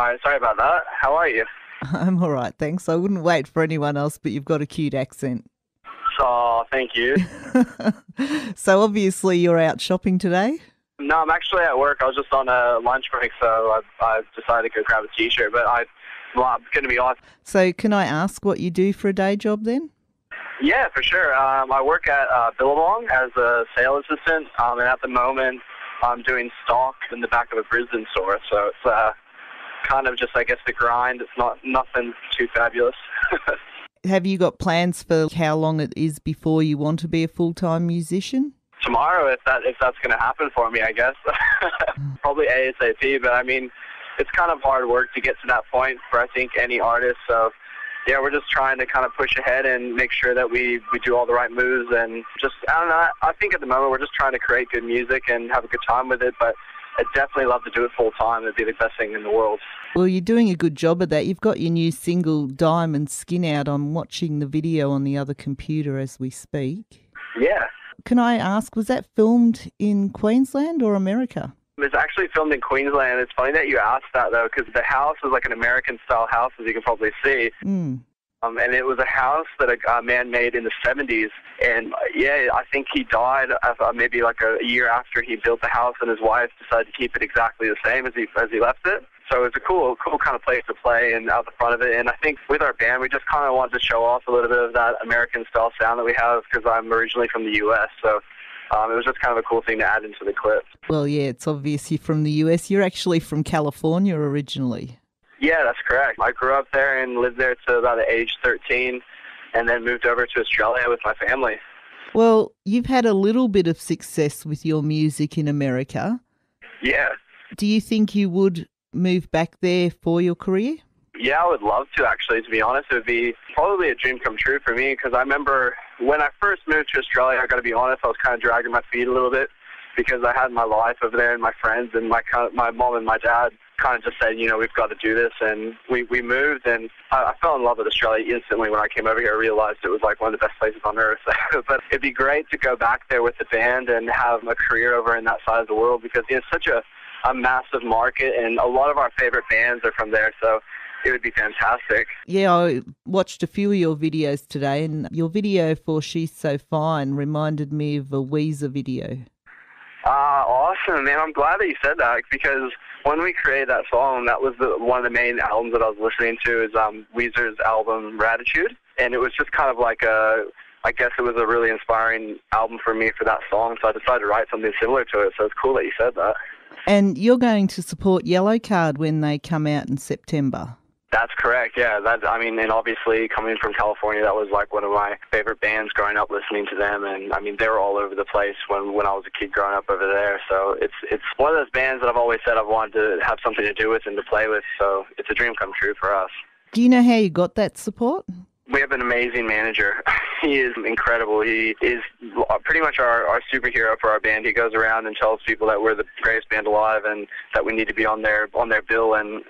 Hi, sorry about that. How are you? I'm all right, thanks. I wouldn't wait for anyone else, but you've got a cute accent. Oh, thank you. So obviously you're out shopping today? No, I'm actually at work. I was just on a lunch break, so I decided to go grab a t-shirt, but I'm going to be off. So can I ask what you do for a day job then? Yeah, for sure. I work at Billabong as a sales assistant, and at the moment I'm doing stock in the back of a Brisbane store, so it's kind of just, I guess, the grind. It's not nothing too fabulous. Have you got plans for how long it is before you want to be a full-time musician? Tomorrow, if that's going to happen for me, I guess. Probably ASAP, but I mean, it's kind of hard work to get to that point for, I think, any artist. So, yeah, we're just trying to kind of push ahead and make sure that we do all the right moves. And just, I don't know, I think at the moment we're just trying to create good music and have a good time with it, but I'd definitely love to do it full time. It'd be the best thing in the world. Well, you're doing a good job of that. You've got your new single, Diamond Skin, out. I'm watching the video on the other computer as we speak. Yeah. Can I ask, was that filmed in Queensland or America? It's actually filmed in Queensland. It's funny that you asked that, though, because the house is like an American-style house, as you can probably see. Mm. And it was a house that a man made in the 70s. And, yeah, I think he died maybe like a year after he built the house, and his wife decided to keep it exactly the same as he left it. So it's a cool kind of place to play and out the front of it. And I think with our band, we just kind of wanted to show off a little bit of that American-style sound that we have, because I'm originally from the U.S., so it was just kind of a cool thing to add into the clip. Well, yeah, it's obvious you're from the US. You're actually from California originally. Yeah, that's correct. I grew up there and lived there to about age 13, and then moved over to Australia with my family. Well, you've had a little bit of success with your music in America. Yeah. Do you think you would move back there for your career? Yeah, I would love to, actually, to be honest. It would be probably a dream come true for me, because I remember when I first moved to Australia, I got to be honest, I was kind of dragging my feet a little bit, because I had my life over there and my friends, and my mom and my dad kind of just said, we've got to do this. And we moved, and I fell in love with Australia instantly. When I came over here, I realized it was like one of the best places on earth. But it'd be great to go back there with the band and have a career over in that side of the world, because it's such a massive market, and a lot of our favorite bands are from there, so it would be fantastic. Yeah, I watched a few of your videos today, and your video for She's So Fine reminded me of a Weezer video. Awesome, man. I'm glad that you said that, because when we created that song, that was one of the main albums that I was listening to, is Weezer's album Gratitude, and it was just kind of like I guess it was a really inspiring album for me for that song, so I decided to write something similar to it, so it's cool that you said that. And you're going to support Yellowcard when they come out in September. That's correct, yeah. And obviously coming from California, that was like one of my favorite bands growing up, listening to them. And I mean, they were all over the place when I was a kid growing up over there. So it's one of those bands that I've always said I've wanted to have something to do with and to play with. So it's a dream come true for us. Do you know how you got that support? We have an amazing manager. He is incredible. He is pretty much our superhero for our band. He goes around and tells people that we're the greatest band alive and that we need to be on their bill, and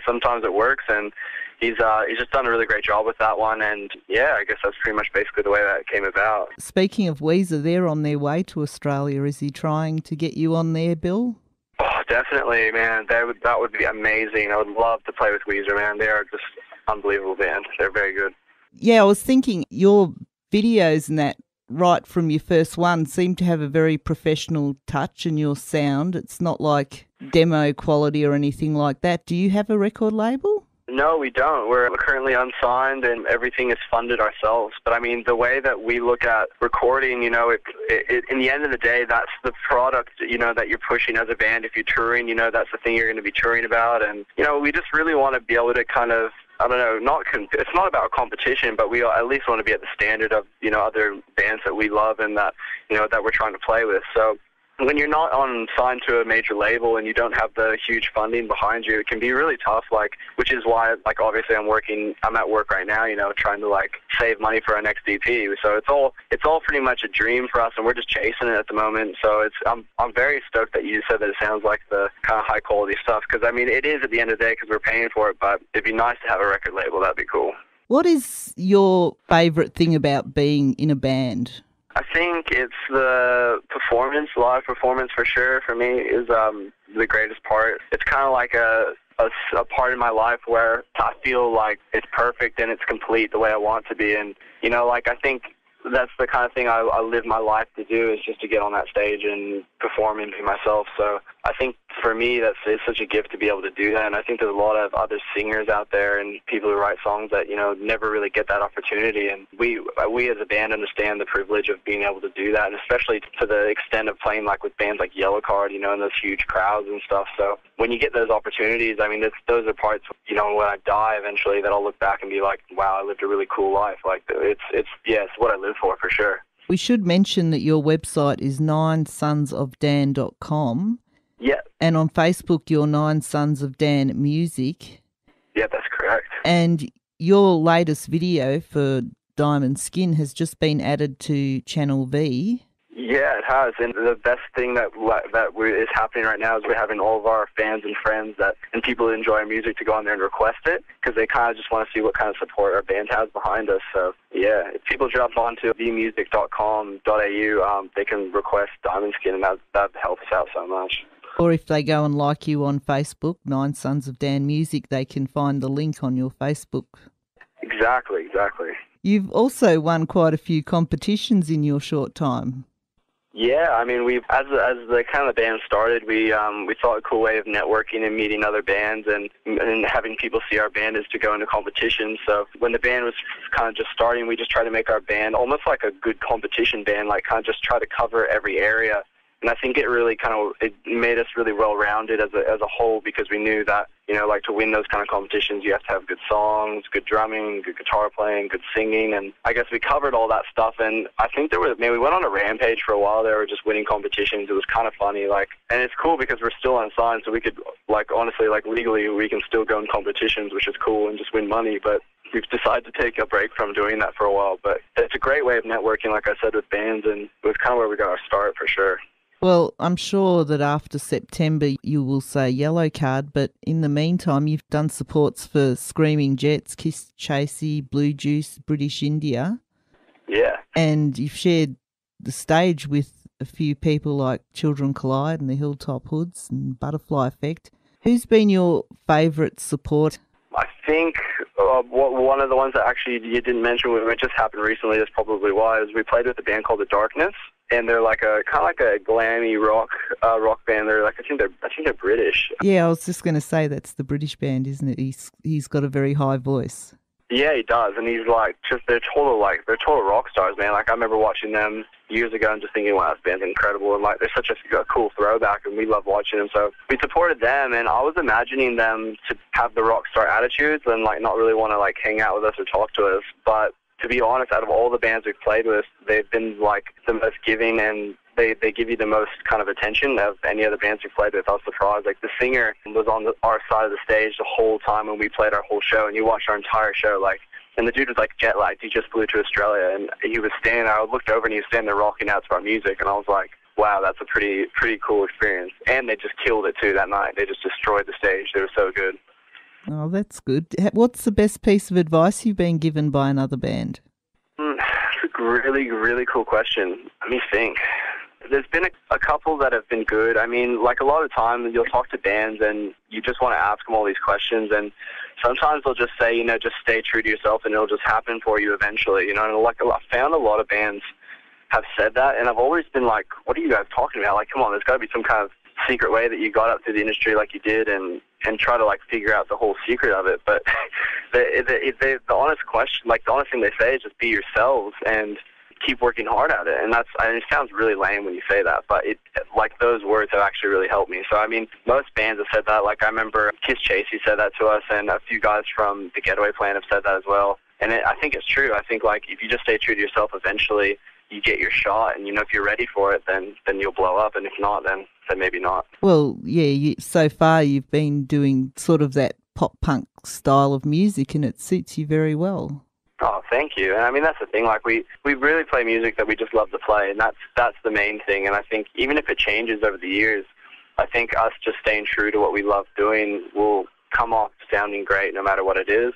sometimes it works, and he's just done a really great job with that one. And yeah, I guess that's pretty much basically the way that came about. Speaking of Weezer, they're on their way to Australia. Is he trying to get you on their bill? Oh, definitely, man. That would be amazing. I would love to play with Weezer, man. They are just unbelievable band. They're very good. Yeah, I was thinking your videos and that, right from your first one, seem to have a very professional touch in your sound. It's not like demo quality or anything like that. Do you have a record label? No, we don't. We're currently unsigned, and everything is funded ourselves. But I mean, the way that we look at recording, in the end of the day, that's the product, that you're pushing as a band. If you're touring, that's the thing you're going to be touring about. And, we just really want to be able to kind of, I don't know, it's not about competition, but we at least want to be at the standard of, other bands that we love and that, that we're trying to play with. So when you're not signed to a major label and you don't have the huge funding behind you, it can be really tough, which is why, obviously I'm at work right now, trying to, save money for our next EP. So it's all pretty much a dream for us, and we're just chasing it at the moment. So I'm very stoked that you said that it sounds like the kind of high quality stuff, because, I mean, it is at the end of the day, because we're paying for it, but it'd be nice to have a record label. That'd be cool. What is your favourite thing about being in a band? I think it's the performance, live performance for sure, for me, is the greatest part. It's kind of like a a part in my life where I feel like it's perfect and it's complete the way I want it to be. And, you know, like, I think that's the kind of thing I live my life to do, is just to get on that stage and perform and be myself. So I think for me, it's such a gift to be able to do that. And I think there's a lot of other singers out there and people who write songs that, you know, never really get that opportunity. And we as a band understand the privilege of being able to do that, and especially to the extent of playing like with bands like Yellowcard, you know, in those huge crowds and stuff. So when you get those opportunities, I mean, those are parts, you know, when I die eventually, that I'll look back and be like, wow, I lived a really cool life. Like, it's what I live for sure. We should mention that your website is ninesonsofdan.com. Yeah. And on Facebook, you're Nine Sons of Dan Music. Yeah, that's correct. And your latest video for Diamond Skin has just been added to Channel V. Yeah, it has. And the best thing that is happening right now is we're having all of our fans and friends and people who enjoy our music to go on there and request it, because they kind of just want to see what kind of support our band has behind us. So, yeah, if people jump onto vmusic.com.au, they can request Diamond Skin, and that helps us out so much. Or if they go and like you on Facebook, Nine Sons of Dan Music, they can find the link on your Facebook. Exactly. You've also won quite a few competitions in your short time. Yeah, I mean, as the kind of the band started, we thought a cool way of networking and meeting other bands and having people see our band is to go into competitions. So when the band was kind of just starting, we just tried to make our band almost like a good competition band, like kind of just try to cover every area. And I think it really it made us really well-rounded as a whole, because we knew that, you know, like to win those kind of competitions, you have to have good songs, good drumming, good guitar playing, good singing. And I guess we covered all that stuff. And I think we went on a rampage for a while there. We were just winning competitions. It was kind of funny. And it's cool because we're still unsigned, so we could, honestly, legally, we can still go in competitions, which is cool, and just win money. But we've decided to take a break from doing that for a while. But it's a great way of networking, like I said, with bands, and it was kind of where we got our start for sure. Well, I'm sure that after September you will say Yellowcard, but in the meantime you've done supports for Screaming Jets, Kiss Chasey, Blue Juice, British India. Yeah. And you've shared the stage with a few people like Children Collide and the Hilltop Hoods and Butterfly Effect. Who's been your favourite support? I think one of the ones that actually you didn't mention, it just happened recently, that's probably why, is we played with a band called The Darkness, and they're kind of like a glammy rock band. They're I think they're British. Yeah, I was just going to say that's the British band, isn't it? He's got a very high voice. Yeah, he does, and he's they're total rock stars, man. I remember watching them years ago and just thinking, wow, this band's incredible, and they're such a cool throwback, and we love watching them. So we supported them, and I was imagining them to have the rock star attitudes and not really want to hang out with us or talk to us. But to be honest, out of all the bands we've played with, they've been the most giving, and they give you the most kind of attention of any other bands we've played with. I was surprised. The singer was on our side of the stage the whole time when we played our whole show, and you watched our entire show, and the dude was jet lagged. He just flew to Australia, and he was standing there. I looked over, and he was standing there rocking out to our music, and I was like, wow, that's a pretty cool experience. And they just killed it too that night. They just destroyed the stage. They were so good. Oh, that's good. What's the best piece of advice you've been given by another band? That's a really, really cool question. Let me think. There's been a couple that have been good. I mean, a lot of times you'll talk to bands and you just want to ask them all these questions, and sometimes they'll just say, just stay true to yourself and it'll just happen for you eventually, and I found a lot of bands have said that, and I've always been like, what are you guys talking about? Come on, there's got to be some kind of secret way that you got up through the industry like you did, and try to figure out the whole secret of it. But the honest question, the honest thing they say is just be yourselves and keep working hard at it. And it sounds really lame when you say that, but those words have actually really helped me. So I mean, most bands have said that. I remember Kiss Chasey said that to us, and a few guys from the Getaway Plan have said that as well. And I think it's true. I think if you just stay true to yourself, eventually you get your shot, and if you're ready for it, then you'll blow up, and if not, then maybe not. Well, yeah, so far you've been doing sort of that pop punk style of music, and it suits you very well. Oh, thank you. And I mean, that's the thing, we really play music that we just love to play, and that's the main thing. And I think even if it changes over the years, I think us just staying true to what we love doing will come off sounding great no matter what it is,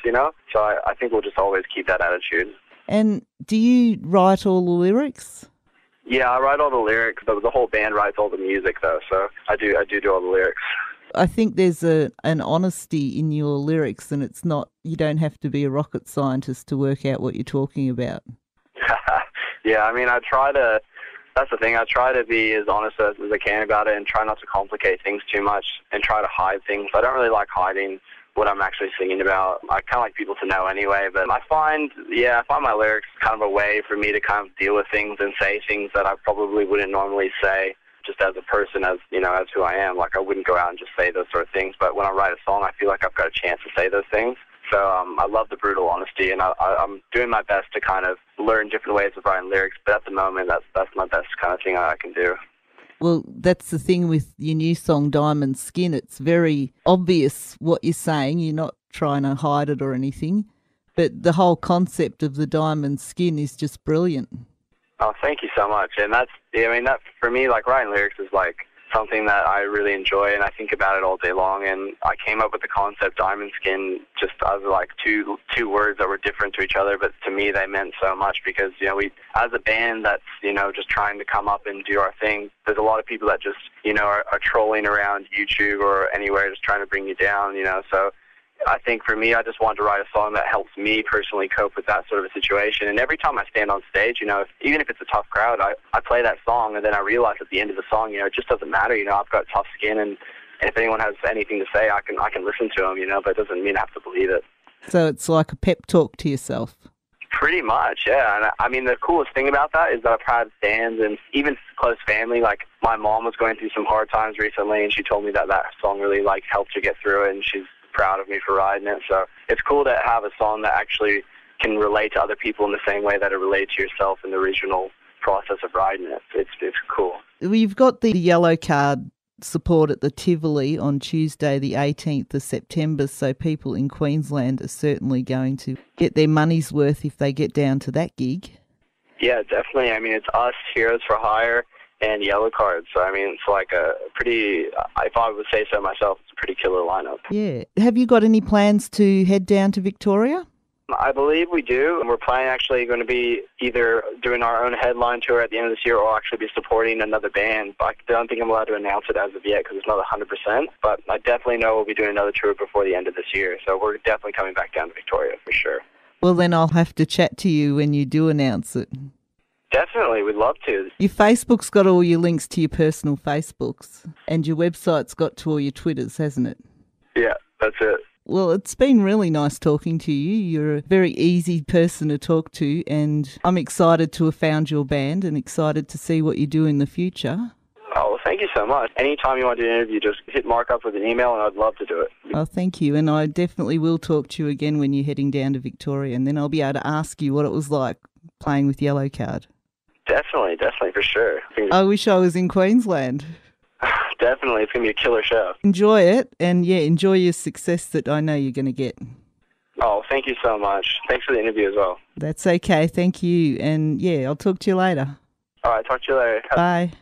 So I think we'll just always keep that attitude. And do you write all the lyrics? Yeah, I write all the lyrics. The whole band writes all the music, though, so I do all the lyrics. I think there's an honesty in your lyrics, and it's not, you don't have to be a rocket scientist to work out what you're talking about. Yeah, I mean, that's the thing, I try to be as honest as I can about it and try not to complicate things too much and try to hide things. I don't really like hiding what I'm actually singing about. I kind of like people to know anyway, but I find my lyrics kind of a way for me to kind of deal with things and say things that I probably wouldn't normally say just as a person, as who I am. Like, I wouldn't go out and just say those sort of things, but when I write a song, I feel like I've got a chance to say those things. So I love the brutal honesty, and I'm doing my best to kind of learn different ways of writing lyrics, but at the moment, that's my best kind of thing I can do. Well, that's the thing with your new song, Diamond Skin. It's very obvious what you're saying. You're not trying to hide it or anything, but the whole concept of the diamond skin is just brilliant. Oh, thank you so much. And that for me, like, writing lyrics is like something that I really enjoy, and I think about it all day long. And I came up with the concept diamond skin just as like two words that were different to each other, but to me they meant so much because, we, as a band that's, just trying to come up and do our thing, there's a lot of people that just, are trolling around YouTube or anywhere just trying to bring you down, so I think for me, I just wanted to write a song that helps me personally cope with that sort of a situation. And every time I stand on stage, even if it's a tough crowd, I play that song, and then I realize at the end of the song, it just doesn't matter. I've got tough skin, and if anyone has anything to say, I can listen to them, but it doesn't mean I have to believe it. So it's like a pep talk to yourself. Pretty much, yeah. And I mean, the coolest thing about that is that I've had fans and even close family. Like, my mom was going through some hard times recently, and she told me that song really, helped her get through it, and she's proud of me for writing it. So it's cool to have a song that actually can relate to other people in the same way that it relates to yourself in the original process of writing it. It's cool. We've got the Yellowcard support at the Tivoli on Tuesday the 18th of September, so people in Queensland are certainly going to get their money's worth if they get down to that gig. Yeah, definitely. I mean, it's us, Heroes for Hire, and Yellowcard. So, I mean, it's like a pretty, if I would say so myself, it's a pretty killer lineup. Yeah. Have you got any plans to head down to Victoria? I believe we do. We're planning actually going to be either doing our own headline tour at the end of this year or actually be supporting another band. But I don't think I'm allowed to announce it as of yet because it's not 100%. But I definitely know we'll be doing another tour before the end of this year. So we're definitely coming back down to Victoria for sure. Well, then I'll have to chat to you when you do announce it. Definitely, we'd love to. Your Facebook's got all your links to your personal Facebooks, and your website's got to all your Twitters, hasn't it? Yeah, that's it. Well, it's been really nice talking to you. You're a very easy person to talk to, and I'm excited to have found your band and excited to see what you do in the future. Oh, well, thank you so much. Anytime you want to do an interview, just hit Mark up with an email, and I'd love to do it. Oh, thank you. And I definitely will talk to you again when you're heading down to Victoria, and then I'll be able to ask you what it was like playing with Yellowcard. Definitely, for sure. I wish I was in Queensland. Definitely, it's going to be a killer show. Enjoy it, and enjoy your success that I know you're going to get. Oh, thank you so much. Thanks for the interview as well. That's okay, thank you. And I'll talk to you later. All right, talk to you later. Bye.